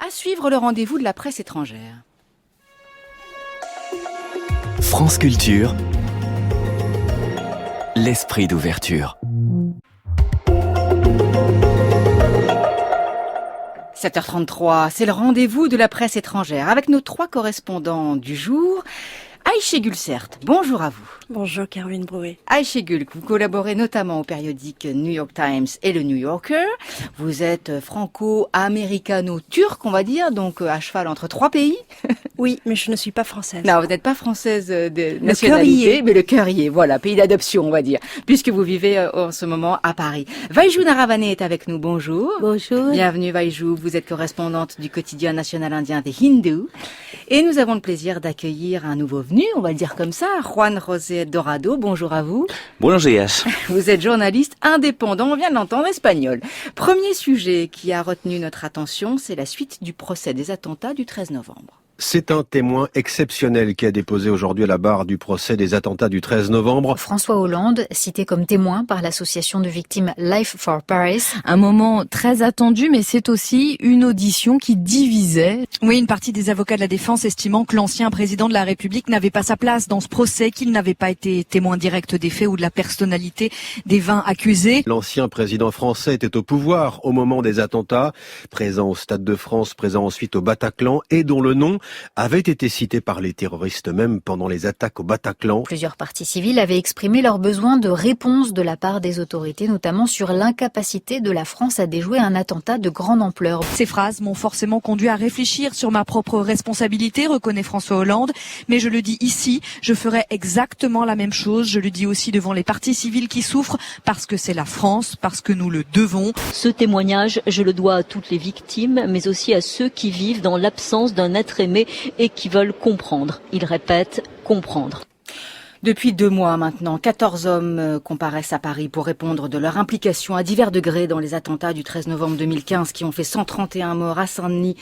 À suivre le rendez-vous de la presse étrangère. France Culture, l'esprit d'ouverture. 7h33, c'est le rendez-vous de la presse étrangère avec nos 3 correspondants du jour. Aïché Gulsert, bonjour à vous. Bonjour Caroline Brouet. Aïché Gulk, vous collaborez notamment au périodique New York Times et le New Yorker. Vous êtes franco-américano-turc, on va dire, donc à cheval entre 3 pays. Oui, mais je ne suis pas française. Non, vous n'êtes pas française de nationalité, mais le cœurier, voilà, pays d'adoption, on va dire, puisque vous vivez en ce moment à Paris. Vaïjou Naravane est avec nous, bonjour. Bonjour. Bienvenue Vaïjou, vous êtes correspondante du quotidien national indien The Hindu. Et nous avons le plaisir d'accueillir un nouveau venu, on va le dire comme ça, Juan José Dorado, bonjour à vous. Buenos días. Vous êtes journaliste indépendant, on vient de l'entendre, espagnol. Premier sujet qui a retenu notre attention, c'est la suite du procès des attentats du 13 novembre. C'est un témoin exceptionnel qui a déposé aujourd'hui à la barre du procès des attentats du 13 novembre. François Hollande, cité comme témoin par l'association de victimes Life for Paris. Un moment très attendu, mais c'est aussi une audition qui divisait. Oui, une partie des avocats de la défense estimant que l'ancien président de la République n'avait pas sa place dans ce procès, qu'il n'avait pas été témoin direct des faits ou de la personnalité des 20 accusés. L'ancien président français était au pouvoir au moment des attentats, présent au Stade de France, présent ensuite au Bataclan, et dont le nom avait été cité par les terroristes eux-mêmes pendant les attaques au Bataclan. Plusieurs parties civiles avaient exprimé leur besoin de réponse de la part des autorités, notamment sur l'incapacité de la France à déjouer un attentat de grande ampleur. Ces phrases m'ont forcément conduit à réfléchir sur ma propre responsabilité, reconnaît François Hollande. Mais je le dis ici, je ferai exactement la même chose. Je le dis aussi devant les parties civiles qui souffrent, parce que c'est la France, parce que nous le devons. Ce témoignage, je le dois à toutes les victimes, mais aussi à ceux qui vivent dans l'absence d'un être aimé et qui veulent comprendre. Il répète, comprendre. Depuis 2 mois maintenant, 14 hommes comparaissent à Paris pour répondre de leur implication à divers degrés dans les attentats du 13 novembre 2015 qui ont fait 131 morts à Saint-Denis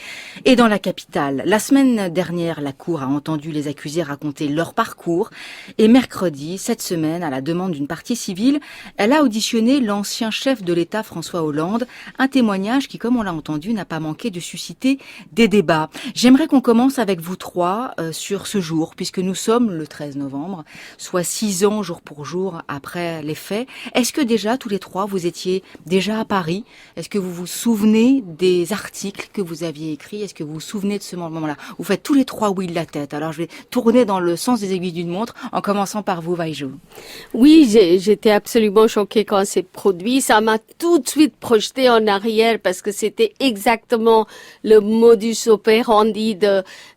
et dans la capitale. La semaine dernière, la Cour a entendu les accusés raconter leur parcours et mercredi, cette semaine, à la demande d'une partie civile, elle a auditionné l'ancien chef de l'État François Hollande, un témoignage qui, comme on l'a entendu, n'a pas manqué de susciter des débats. J'aimerais qu'on commence avec vous 3 sur ce jour, puisque nous sommes le 13 novembre, soit 6 ans jour pour jour après les faits. Est-ce que déjà, tous les 3, vous étiez déjà à Paris? Est-ce que vous vous souvenez des articles que vous aviez écrits? Est-ce que vous vous souvenez de ce moment-là? Vous faites tous les 3 oui de la tête. Alors je vais tourner dans le sens des aiguilles d'une montre, en commençant par vous, Vaïjou. Oui, j'étais absolument choquée quand c'est produit. Ça m'a tout de suite projeté en arrière parce que c'était exactement le modus operandi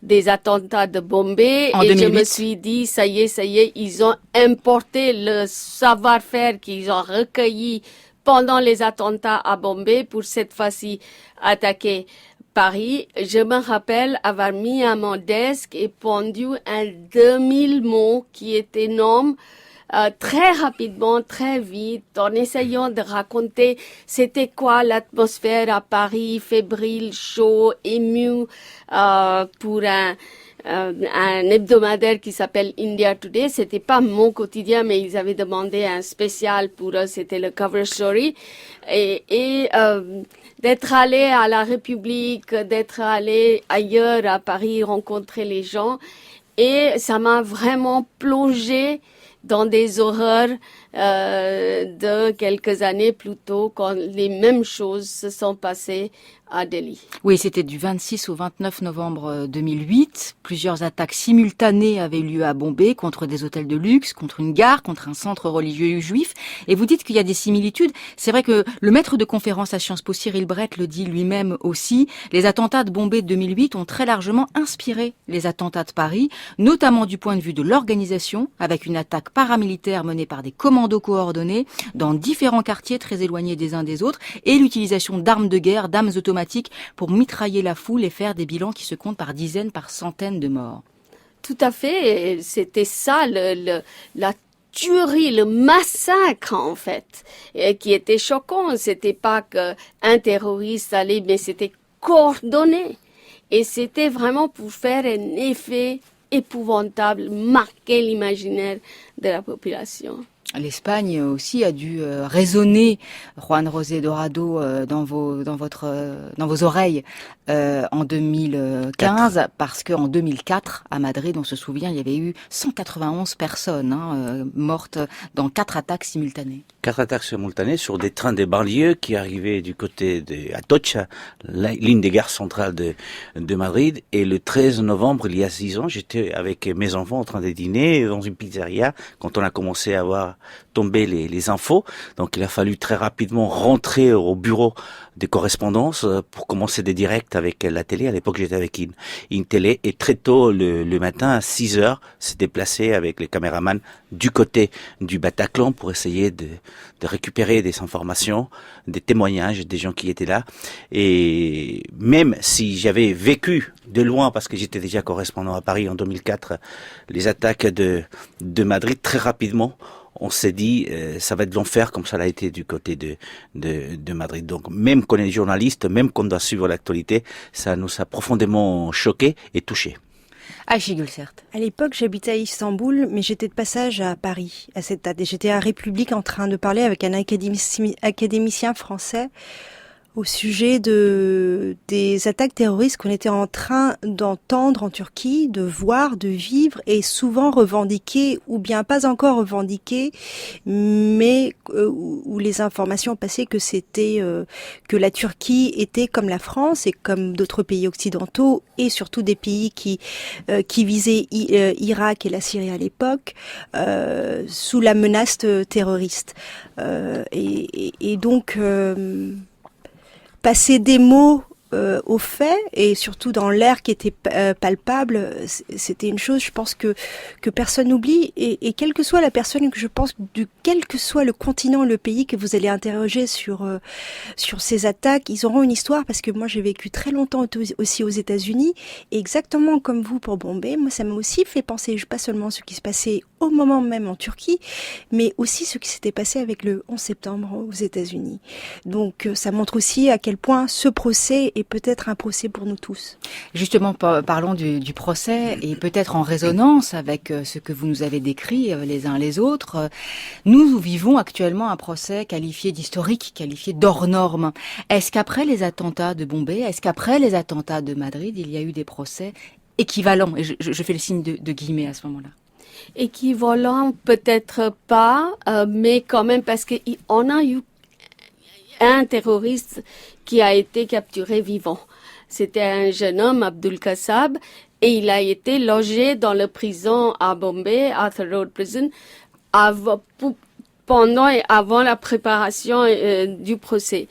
des attentats de Bombay. En et 2008. je me suis dit, ça y est, ils ont importé le savoir-faire qu'ils ont recueilli pendant les attentats à Bombay pour cette fois-ci attaquer Paris. Je me rappelle avoir mis à mon desk et pondu un 2000 mots qui est énorme, très rapidement, très vite, en essayant de raconter c'était quoi l'atmosphère à Paris, fébrile, chaud, ému, pour un hebdomadaire qui s'appelle India Today. C'était pas mon quotidien, mais ils avaient demandé un spécial pour eux, c'était le cover story. Et d'être allé à la République, d'être allé ailleurs à Paris, rencontrer les gens. Et ça m'a vraiment plongé dans des horreurs de quelques années plus tôt, quand les mêmes choses se sont passées à Delhi. Oui, c'était du 26 au 29 novembre 2008. Plusieurs attaques simultanées avaient lieu à Bombay contre des hôtels de luxe, contre une gare, contre un centre religieux juif. Et vous dites qu'il y a des similitudes. C'est vrai que le maître de conférence à Sciences Po, Cyril Brett, le dit lui-même aussi. Les attentats de Bombay de 2008 ont très largement inspiré les attentats de Paris, notamment du point de vue de l'organisation, avec une attaque paramilitaire menée par des commandos coordonnés dans différents quartiers très éloignés des uns des autres, et l'utilisation d'armes de guerre, d'armes automatiques pour mitrailler la foule et faire des bilans qui se comptent par dizaines, par centaines de morts. Tout à fait. C'était ça, la tuerie, le massacre, en fait, qui était choquant. C'était pas qu'un terroriste allait, mais c'était coordonné. Et c'était vraiment pour faire un effet épouvantable, marquer l'imaginaire de la population. L'Espagne aussi a dû résonner, Juan José Dorado, dans vos oreilles en 2015, parce qu'en 2004, à Madrid, on se souvient, il y avait eu 191 personnes mortes dans 4 attaques simultanées. 4 attaques simultanées sur des trains de banlieue qui arrivaient du côté de Atocha, l'une des gares centrales de Madrid. Et le 13 novembre, il y a 6 ans, j'étais avec mes enfants en train de dîner dans une pizzeria quand on a commencé à voir tomber les infos. Donc il a fallu très rapidement rentrer au bureau des correspondances pour commencer des directs avec la télé. À l'époque, j'étais avec une télé, et très tôt le matin, à 6 heures, s'est déplacé avec les caméramans du côté du Bataclan pour essayer de récupérer des informations, des témoignages des gens qui étaient là. Et même si j'avais vécu de loin, parce que j'étais déjà correspondant à Paris en 2004, les attaques de Madrid, très rapidement, on s'est dit, ça va être l'enfer, comme ça l'a été du côté de Madrid. Donc, même qu'on est journaliste, même qu'on doit suivre l'actualité, ça nous a profondément choqué et touché. Achille Gulsert. À l'époque, j'habitais à Istanbul, mais j'étais de passage à Paris à cette date. Et j'étais à République en train de parler avec un académicien français au sujet des attaques terroristes qu'on était en train d'entendre en Turquie, de voir, de vivre, et souvent revendiquées, ou bien pas encore revendiquées, mais où les informations passaient que c'était que la Turquie était comme la France et comme d'autres pays occidentaux, et surtout des pays qui visaient Irak et la Syrie à l'époque, sous la menace terroriste. Et donc passer des mots aux faits, et surtout dans l'air qui était palpable, c'était une chose, je pense, que personne n'oublie, et quelle que soit la personne, que je pense, quel que soit le continent, le pays que vous allez interroger sur ces attaques, ils auront une histoire, parce que moi j'ai vécu très longtemps aussi aux États-Unis, et exactement comme vous pour Bombay, moi ça m'a aussi fait penser, pas seulement ce qui se passait au moment même en Turquie, mais aussi ce qui s'était passé avec le 11 septembre aux États-Unis. Donc ça montre aussi à quel point ce procès est peut-être un procès pour nous tous. Justement, parlons du procès, et peut-être en résonance avec ce que vous nous avez décrit les uns les autres. Nous vivons actuellement un procès qualifié d'historique, qualifié d'hors norme. Est-ce qu'après les attentats de Bombay, est-ce qu'après les attentats de Madrid, il y a eu des procès équivalents? Et je fais le signe de guillemets à ce moment-là. Équivalent, peut-être pas, mais quand même, parce qu'on a eu un terroriste qui a été capturé vivant. C'était un jeune homme, Abdul Kassab, et il a été logé dans la prison à Bombay, Arthur Road Prison, pendant et avant la préparation du procès.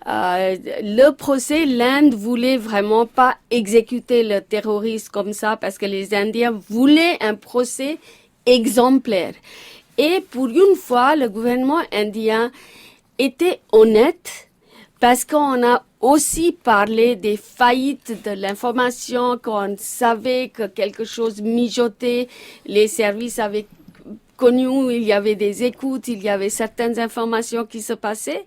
Le procès, l'Inde voulait vraiment pas exécuter le terroriste comme ça, parce que les Indiens voulaient un procès exemplaire. Et pour une fois, le gouvernement indien était honnête, parce qu'on a aussi parlé des faillites de l'information, qu'on savait que quelque chose mijotait, les services avaient connu, il y avait des écoutes, il y avait certaines informations qui se passaient,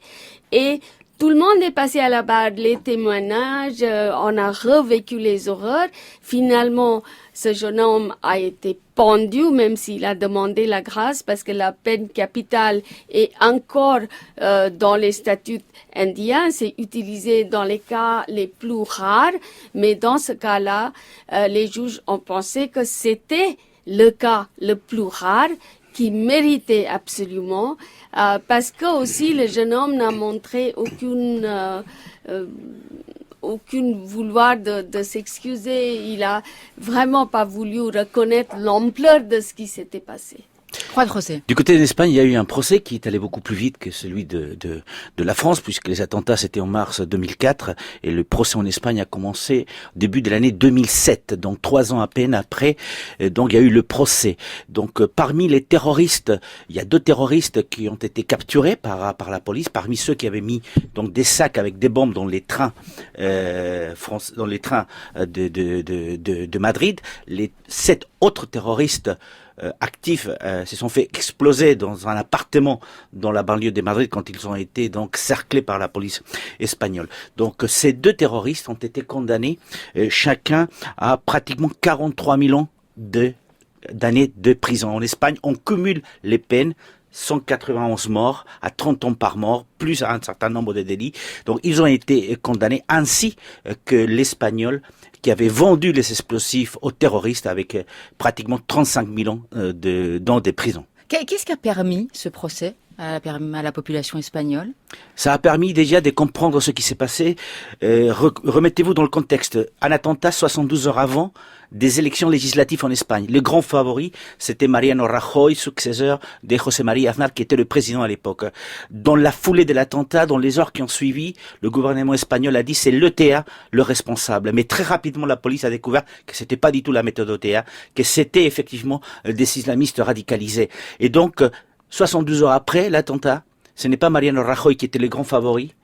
et tout le monde est passé à la barre, les témoignages, on a revécu les horreurs. Finalement, ce jeune homme a été pendu, même s'il a demandé la grâce, parce que la peine capitale est encore dans les statuts indiens. C'est utilisé dans les cas les plus rares, mais dans ce cas-là, les juges ont pensé que c'était le cas le plus rare, qui méritait absolument, parce que aussi le jeune homme n'a montré aucune vouloir de s'excuser. Il a vraiment pas voulu reconnaître l'ampleur de ce qui s'était passé. Du côté de l'Espagne, il y a eu un procès qui est allé beaucoup plus vite que celui de la France, puisque les attentats c'était en mars 2004 et le procès en Espagne a commencé au début de l'année 2007, donc 3 ans à peine après. Donc il y a eu le procès. Donc parmi les terroristes, il y a 2 terroristes qui ont été capturés par la police. Parmi ceux qui avaient mis donc des sacs avec des bombes dans les trains de Madrid, les 7 autres terroristes actifs se sont fait exploser dans un appartement dans la banlieue de Madrid quand ils ont été donc cerclés par la police espagnole. Donc ces 2 terroristes ont été condamnés chacun à pratiquement 43 000 ans d'années de prison. En Espagne, on cumule les peines 191 morts, à 30 ans par mort, plus un certain nombre de délits. Donc ils ont été condamnés, ainsi que l'Espagnol qui avait vendu les explosifs aux terroristes avec pratiquement 35 millions dans des prisons. Qu'est-ce qui a permis ce procès à la population espagnole? Ça a permis déjà de comprendre ce qui s'est passé. Remettez-vous dans le contexte. Un attentat 72 heures avant des élections législatives en Espagne. Le grand favori, c'était Mariano Rajoy, successeur de José María Aznar, qui était le président à l'époque. Dans la foulée de l'attentat, dans les heures qui ont suivi, le gouvernement espagnol a dit c'est l'ETA le responsable. Mais très rapidement, la police a découvert que c'était pas du tout la méthode ETA, que c'était effectivement des islamistes radicalisés. Et donc, 72 heures après l'attentat, ce n'est pas Mariano Rajoy qui était le grand favori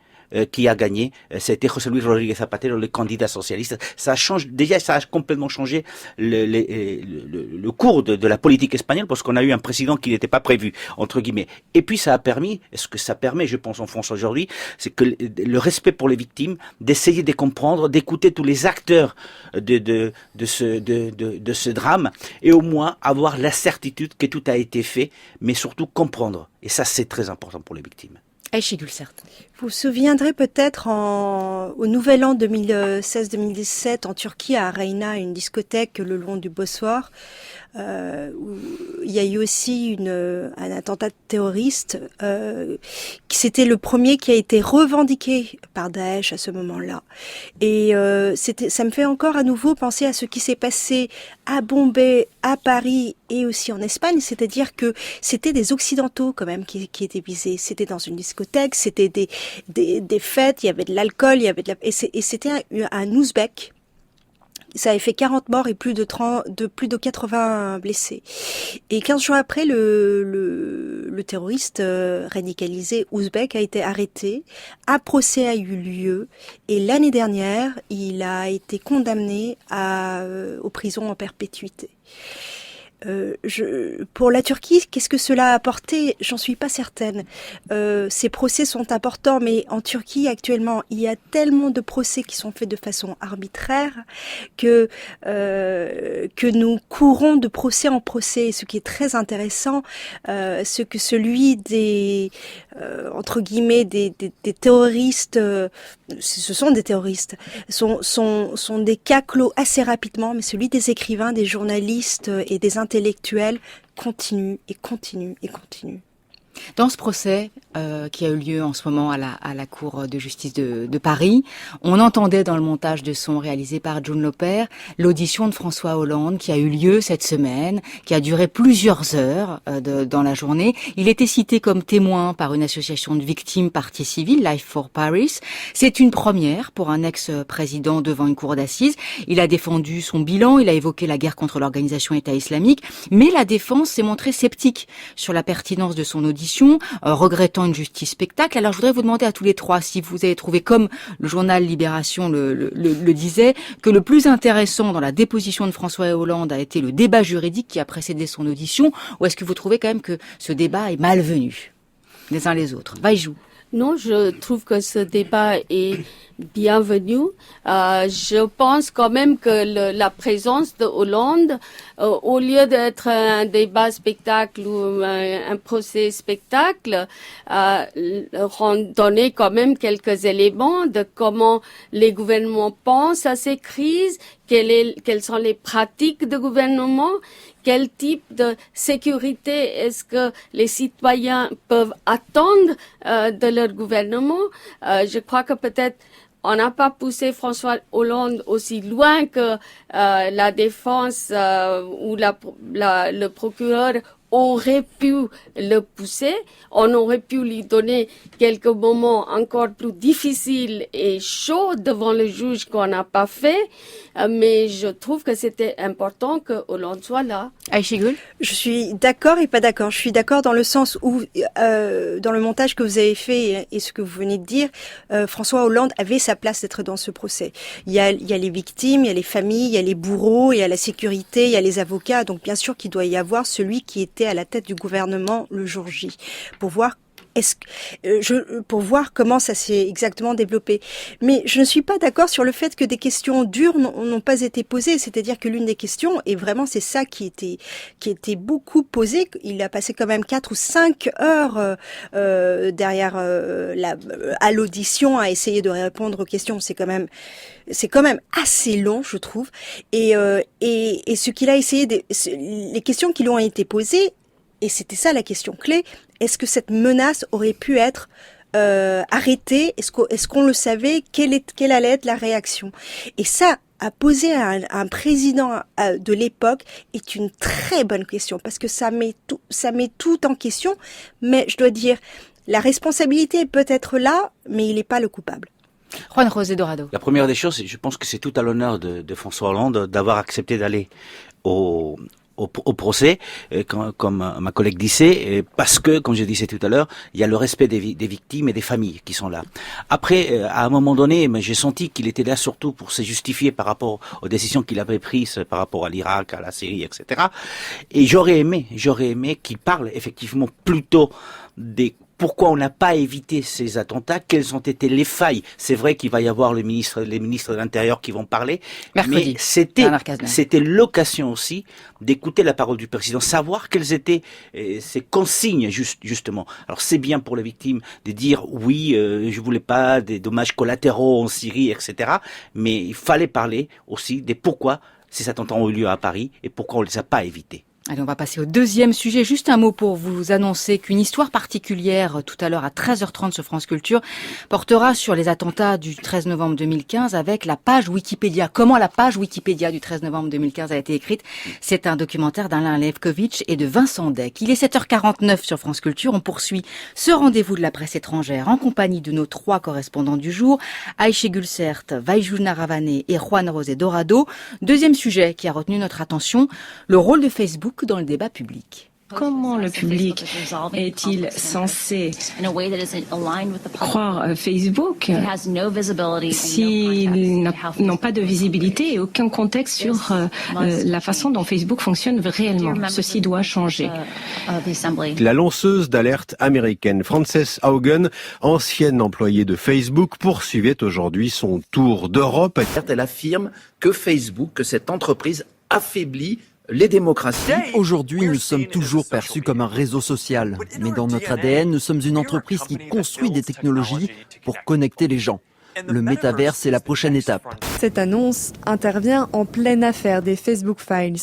qui a gagné, c'était José Luis Rodríguez Zapatero, le candidat socialiste. Ça a complètement changé le cours de la politique espagnole, parce qu'on a eu un président qui n'était pas prévu, entre guillemets. Et puis ça a permis, ce que ça permet, je pense, en France aujourd'hui, c'est que le respect pour les victimes, d'essayer de comprendre, d'écouter tous les acteurs de ce drame, et au moins avoir la certitude que tout a été fait, mais surtout comprendre. Et ça, c'est très important pour les victimes. Vous vous souviendrez peut-être au Nouvel An 2016-2017 en Turquie, à Reyna, une discothèque le long du Bosphore, où il y a eu aussi un attentat terroriste. C'était le premier qui a été revendiqué par Daesh à ce moment-là. Et ça me fait encore à nouveau penser à ce qui s'est passé à Bombay, à Paris et aussi en Espagne. C'est-à-dire que c'était des Occidentaux quand même qui étaient visés. C'était dans une discothèque, c'était des fêtes, il y avait de l'alcool, et c'était un Ouzbek. Ça avait fait 40 morts et plus de 80 blessés. Et 15 jours après, le terroriste radicalisé ouzbek a été arrêté. Un procès a eu lieu. Et l'année dernière, il a été condamné aux prisons en perpétuité. Pour la Turquie, qu'est-ce que cela a apporté? J'en suis pas certaine. Ces procès sont importants, mais en Turquie actuellement, il y a tellement de procès qui sont faits de façon arbitraire que nous courons de procès en procès. Ce qui est très intéressant, c'est que celui des entre guillemets des terroristes, ce sont des terroristes, sont des cas clos assez rapidement, mais celui des écrivains, des journalistes et des intellectuels continue et continue et continue. Dans ce procès qui a eu lieu en ce moment à la Cour de justice de Paris, on entendait dans le montage de son réalisé par June Lauper l'audition de François Hollande qui a eu lieu cette semaine, qui a duré plusieurs heures dans la journée. Il était cité comme témoin par une association de victimes partie civile, Life for Paris. C'est une première pour un ex-président devant une cour d'assises. Il a défendu son bilan, il a évoqué la guerre contre l'organisation État islamique, mais la défense s'est montrée sceptique sur la pertinence de son audition, regrettant une justice spectacle. Alors je voudrais vous demander à tous les trois si vous avez trouvé, comme le journal Libération le disait, que le plus intéressant dans la déposition de François Hollande a été le débat juridique qui a précédé son audition, ou est-ce que vous trouvez quand même que ce débat est malvenu les uns les autres? Vaïjou. Non, je trouve que ce débat est bienvenu. Je pense quand même que la présence de Hollande, au lieu d'être un débat spectacle ou un procès spectacle, donner quand même quelques éléments de comment les gouvernements pensent à ces crises, quelles sont les pratiques de gouvernement, quel type de sécurité est-ce que les citoyens peuvent attendre de leur gouvernement. Je crois que peut-être on n'a pas poussé François Hollande aussi loin que la défense ou le procureur aurait pu le pousser. On aurait pu lui donner quelques moments encore plus difficiles et chauds devant le juge qu'on n'a pas fait. Mais je trouve que c'était important que Hollande soit là. Aïchigul? Je suis d'accord et pas d'accord. Je suis d'accord dans le sens où, dans le montage que vous avez fait et ce que vous venez de dire, François Hollande avait sa place d'être dans ce procès. Il y a les victimes, il y a les familles, il y a les bourreaux, il y a la sécurité, il y a les avocats. Donc bien sûr qu'il doit y avoir celui qui était à la tête du gouvernement le jour J, pour voir pour voir comment ça s'est exactement développé. Mais je ne suis pas d'accord sur le fait que des questions dures n'ont pas été posées. C'est-à-dire que l'une des questions, et vraiment c'est ça qui était beaucoup posé, il a passé quand même 4 ou 5 heures derrière à l'audition à essayer de répondre aux questions. C'est quand même assez long, je trouve. Et ce qu'il a essayé, les questions qui lui ont été posées, et c'était ça la question clé, est-ce que cette menace aurait pu être arrêtée? Est-ce qu'on le savait? Quelle allait être la réaction? Et ça, à poser à un président de l'époque est une très bonne question, parce que ça met tout en question, mais je dois dire, la responsabilité peut être là, mais il n'est pas le coupable. Juan José Dorado. La première des choses, je pense que c'est tout à l'honneur de François Hollande d'avoir accepté d'aller au procès, comme ma collègue disait, parce que, comme je disais tout à l'heure, il y a le respect des victimes et des familles qui sont là. Après, à un moment donné, j'ai senti qu'il était là surtout pour se justifier par rapport aux décisions qu'il avait prises par rapport à l'Irak, à la Syrie, etc. Et j'aurais aimé qu'il parle effectivement plutôt pourquoi on n'a pas évité ces attentats, quelles ont été les failles. C'est vrai qu'il va y avoir les ministres de l'Intérieur qui vont parler, mercredi, mais c'était l'occasion aussi d'écouter la parole du président, savoir quelles étaient ces consignes justement. Alors c'est bien pour les victimes de dire oui, je voulais pas des dommages collatéraux en Syrie, etc. Mais il fallait parler aussi des pourquoi ces attentats ont eu lieu à Paris et pourquoi on les a pas évités. Allez, on va passer au deuxième sujet. Juste un mot pour vous annoncer qu'une histoire particulière, tout à l'heure à 13h30 sur France Culture, portera sur les attentats du 13 novembre 2015 avec la page Wikipédia. Comment la page Wikipédia du 13 novembre 2015 a été écrite? C'est un documentaire d'Alain Lefkovitch et de Vincent Deck. Il est 7h49 sur France Culture. On poursuit ce rendez-vous de la presse étrangère en compagnie de nos 3 correspondants du jour, Aïché Gulsert, Vaijouna Ravané et Juan José Dorado. Deuxième sujet qui a retenu notre attention, le rôle de Facebook dans le débat public. Comment le public est-il censé croire Facebook s'ils n'ont pas de visibilité et aucun contexte sur la façon dont Facebook fonctionne réellement? Ceci doit changer. La lanceuse d'alerte américaine Frances Haugen, ancienne employée de Facebook, poursuivait aujourd'hui son tour d'Europe. Elle affirme que Facebook, que cette entreprise affaiblit les démocraties. Aujourd'hui, nous sommes toujours perçus comme un réseau social. Mais dans notre ADN, nous sommes une entreprise qui construit des technologies pour connecter les gens. Le métaverse est la prochaine étape. Cette annonce intervient en pleine affaire des Facebook Files.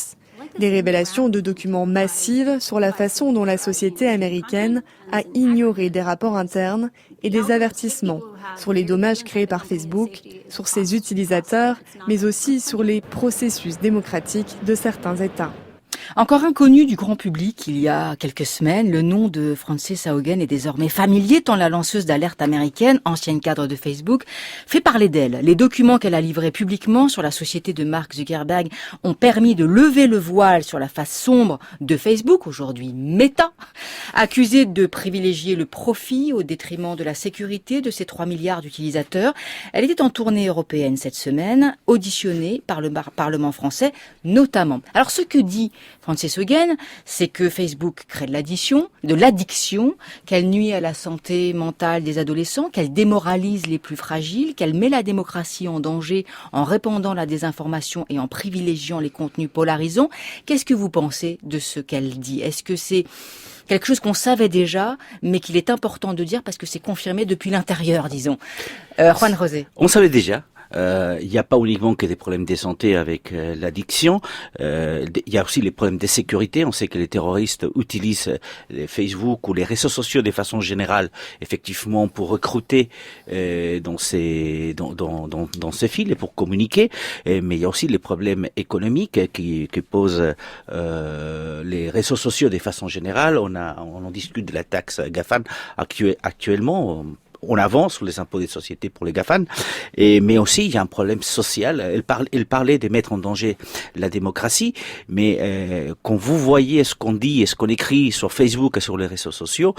Des révélations de documents massives sur la façon dont la société américaine a ignoré des rapports internes et des avertissements sur les dommages créés par Facebook, sur ses utilisateurs, mais aussi sur les processus démocratiques de certains États. Encore inconnu du grand public il y a quelques semaines, le nom de Frances Haugen est désormais familier tant la lanceuse d'alerte américaine, ancienne cadre de Facebook, fait parler d'elle. Les documents qu'elle a livrés publiquement sur la société de Mark Zuckerberg ont permis de lever le voile sur la face sombre de Facebook, aujourd'hui Meta, accusée de privilégier le profit au détriment de la sécurité de ses 3 milliards d'utilisateurs. Elle était en tournée européenne cette semaine, auditionnée par le Parlement français notamment. Alors ce que dit Frances Haugen, c'est que Facebook crée de l'addiction, qu'elle nuit à la santé mentale des adolescents, qu'elle démoralise les plus fragiles, qu'elle met la démocratie en danger en répandant la désinformation et en privilégiant les contenus polarisants. Qu'est-ce que vous pensez de ce qu'elle dit? Est-ce que c'est quelque chose qu'on savait déjà, mais qu'il est important de dire parce que c'est confirmé depuis l'intérieur, disons? Juan José. On savait déjà. Il n'y a pas uniquement que des problèmes de santé avec l'addiction, il y a aussi les problèmes de sécurité. On sait que les terroristes utilisent les Facebook ou les réseaux sociaux de façon générale, effectivement, pour recruter dans ces fils et pour communiquer. Mais il y a aussi les problèmes économiques qui posent les réseaux sociaux de façon générale. On en discute de la taxe GAFAM actuellement. en avance sur les impôts des sociétés pour les GAFAN, mais aussi il y a un problème social. Elle parlait de mettre en danger la démocratie, mais quand vous voyez ce qu'on dit et ce qu'on écrit sur Facebook et sur les réseaux sociaux,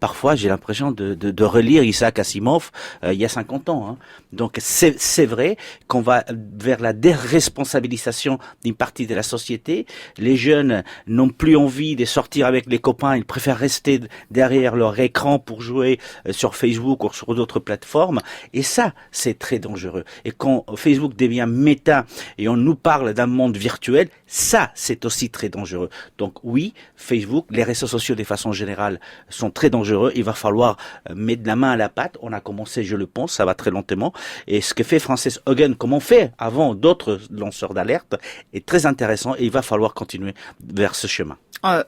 parfois j'ai l'impression de relire Isaac Asimov il y a 50 ans. Hein. Donc c'est vrai qu'on va vers la déresponsabilisation d'une partie de la société. Les jeunes n'ont plus envie de sortir avec les copains, ils préfèrent rester derrière leur écran pour jouer sur Facebook ou sur d'autres plateformes. Et ça, c'est très dangereux. Et quand Facebook devient méta et on nous parle d'un monde virtuel, ça, c'est aussi très dangereux. Donc oui, Facebook, les réseaux sociaux de façon générale sont très dangereux. Il va falloir mettre la main à la pâte. On a commencé, je le pense, ça va très lentement. Et ce que fait Frances Haugen, comme on fait avant d'autres lanceurs d'alerte, est très intéressant et il va falloir continuer vers ce chemin.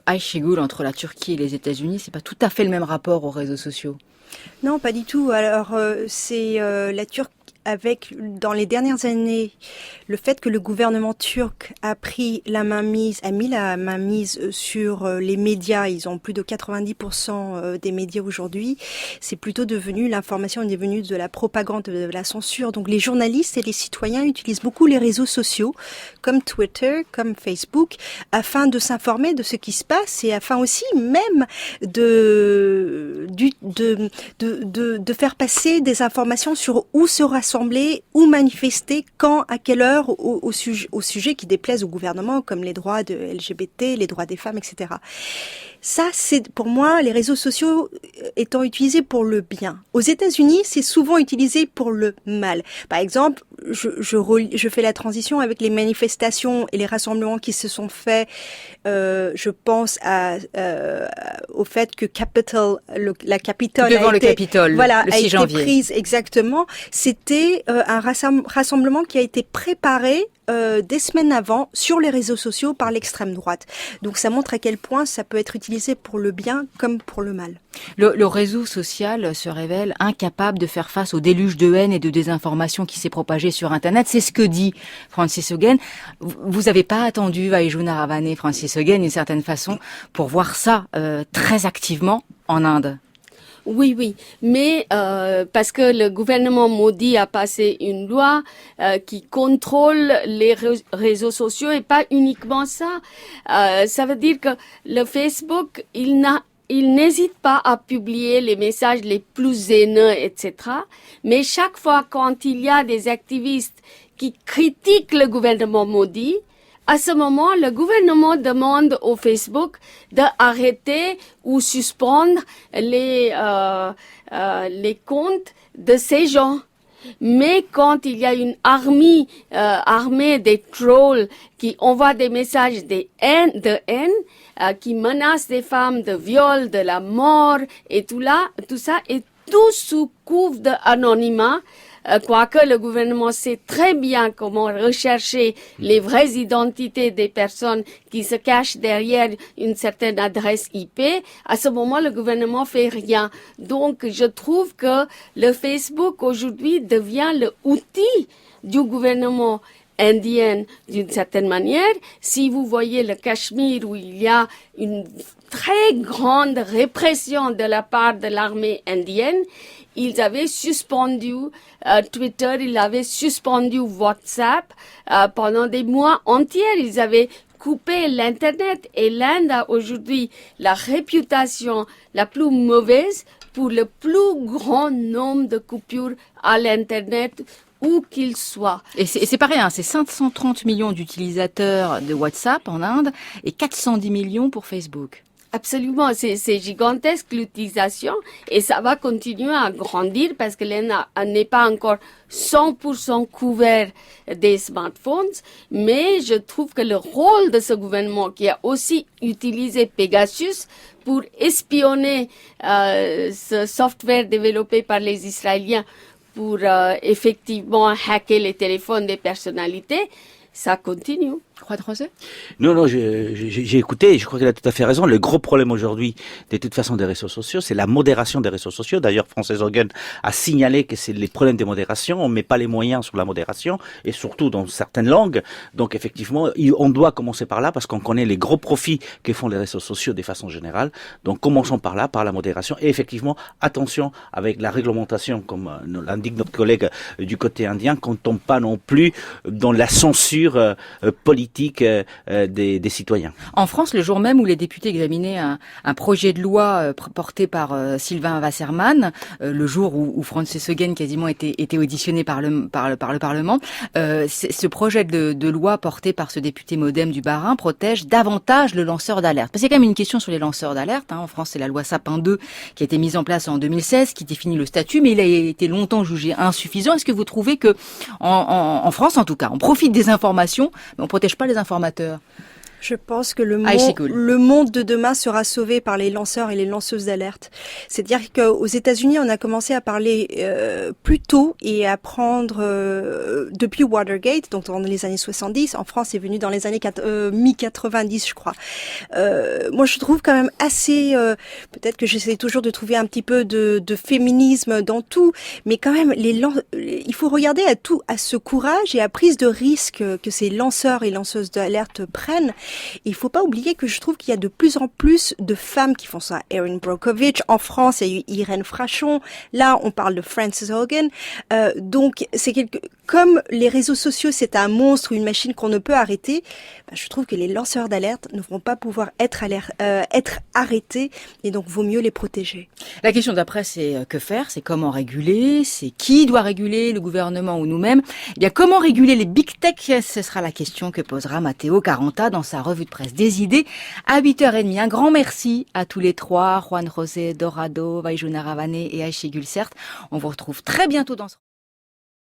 Ayşegül, entre la Turquie et les États-Unis, c'est pas tout à fait le même rapport aux réseaux sociaux. Non, pas du tout. Alors, c'est la Turquie avec, dans les dernières années, le fait que le gouvernement turc a mis la mainmise sur les médias. Ils ont plus de 90% des médias aujourd'hui. C'est plutôt devenu, l'information est devenue de la propagande, de la censure. Donc les journalistes et les citoyens utilisent beaucoup les réseaux sociaux, comme Twitter, comme Facebook, afin de s'informer de ce qui se passe et afin aussi même de faire passer des informations sur où se rassembler, où manifester, quand, à quelle heure, au sujet qui déplaisent au gouvernement, comme les droits de LGBT, les droits des femmes, etc. Ça, c'est pour moi, les réseaux sociaux étant utilisés pour le bien. Aux États-Unis, c'est souvent utilisé pour le mal. Par exemple, je fais la transition avec les manifestations et les rassemblements qui se sont faits. Je pense au fait que la Capitole devant le Capitole, voilà, le 6 a été janvier. prise exactement. C'était un rassemblement qui a été préparé des semaines avant sur les réseaux sociaux par l'extrême droite. Donc ça montre à quel point ça peut être utilisé pour le bien comme pour le mal. Le réseau social se révèle incapable de faire face au déluge de haine et de désinformation qui s'est propagé sur Internet. C'est ce que dit Frances Haugen. Vous n'avez pas attendu Ayşegül Naravan et Frances Haugen d'une certaine façon pour voir ça très activement en Inde. Oui, mais parce que le gouvernement Modi a passé une loi qui contrôle les réseaux sociaux et pas uniquement ça. Ça veut dire que le Facebook, il n'hésite pas à publier les messages les plus haineux, etc. Mais chaque fois quand il y a des activistes qui critiquent le gouvernement Modi, à ce moment, le gouvernement demande au Facebook d'arrêter ou suspendre les comptes de ces gens. Mais quand il y a une armée des trolls qui envoient des messages de haine, qui menacent des femmes de viol, de la mort et tout ça, et tout sous couvre d'anonymat, quoique le gouvernement sait très bien comment rechercher les vraies identités des personnes qui se cachent derrière une certaine adresse IP, à ce moment, le gouvernement fait rien. Donc, je trouve que le Facebook aujourd'hui devient l'outil du gouvernement indien d'une certaine manière. Si vous voyez le Cachemire où il y a une très grande répression de la part de l'armée indienne, ils avaient suspendu Twitter, ils avaient suspendu WhatsApp pendant des mois entiers. Ils avaient coupé l'Internet et l'Inde a aujourd'hui la réputation la plus mauvaise pour le plus grand nombre de coupures à l'Internet où qu'il soit. Et c'est pas rien, c'est 530 millions d'utilisateurs de WhatsApp en Inde et 410 millions pour Facebook. Absolument, c'est gigantesque l'utilisation et ça va continuer à grandir parce que l'Inde n'est pas encore 100% couvert des smartphones, mais je trouve que le rôle de ce gouvernement qui a aussi utilisé Pegasus pour espionner ce software développé par les Israéliens pour effectivement hacker les téléphones des personnalités, ça continue. Juan José? Non, j'ai écouté, je crois qu'elle a tout à fait raison. Le gros problème aujourd'hui, de toute façon, des réseaux sociaux, c'est la modération des réseaux sociaux. D'ailleurs, Frances Haugen a signalé que c'est les problèmes de modération. On met pas les moyens sur la modération, et surtout dans certaines langues. Donc, effectivement, on doit commencer par là, parce qu'on connaît les gros profits que font les réseaux sociaux de façon générale. Donc, commençons par là, par la modération. Et effectivement, attention avec la réglementation, comme l'indique notre collègue du côté indien, qu'on ne tombe pas non plus dans la censure politique des citoyens. En France, le jour même où les députés examinaient un projet de loi porté par Sylvain Wasserman, le jour où Frances Haugen quasiment était auditionné par le Parlement, ce projet de loi porté par ce député MoDem du Bas-Rhin protège davantage le lanceur d'alerte. Parce qu'il y a quand même une question sur les lanceurs d'alerte. En France, c'est la loi Sapin 2 qui a été mise en place en 2016, qui définit le statut, mais il a été longtemps jugé insuffisant. Est-ce que vous trouvez que, en France en tout cas, on profite des informations, mais on protège pas les informateurs? Je pense que le monde de demain sera sauvé par les lanceurs et les lanceuses d'alerte. C'est-à-dire qu'aux États-Unis, on a commencé à parler plus tôt et à prendre depuis Watergate, donc dans les années 70. En France, c'est venu dans les années mi-90, je crois. Moi, je trouve quand même assez. Peut-être que j'essaie toujours de trouver un petit peu de féminisme dans tout, mais quand même, il faut regarder à ce courage et à prise de risque que ces lanceurs et lanceuses d'alerte prennent. Il faut pas oublier que je trouve qu'il y a de plus en plus de femmes qui font ça. Erin Brockovich, en France, il y a eu Irène Frachon. Là, on parle de Frances Haugen. Donc, comme les réseaux sociaux, c'est un monstre ou une machine qu'on ne peut arrêter, je trouve que les lanceurs d'alerte ne vont pas pouvoir être arrêtés, et donc vaut mieux les protéger. La question d'après, c'est que faire? C'est comment réguler? C'est qui doit réguler, le gouvernement ou nous-mêmes? Eh bien, comment réguler les big tech? Ce sera la question que posera Matteo Caranta dans sa revue de presse des idées à 8h30. Un grand merci à tous les trois, Juan José Dorado, Vaijouna Ravaneh et Aïché Gulsert. On vous retrouve très bientôt dans ce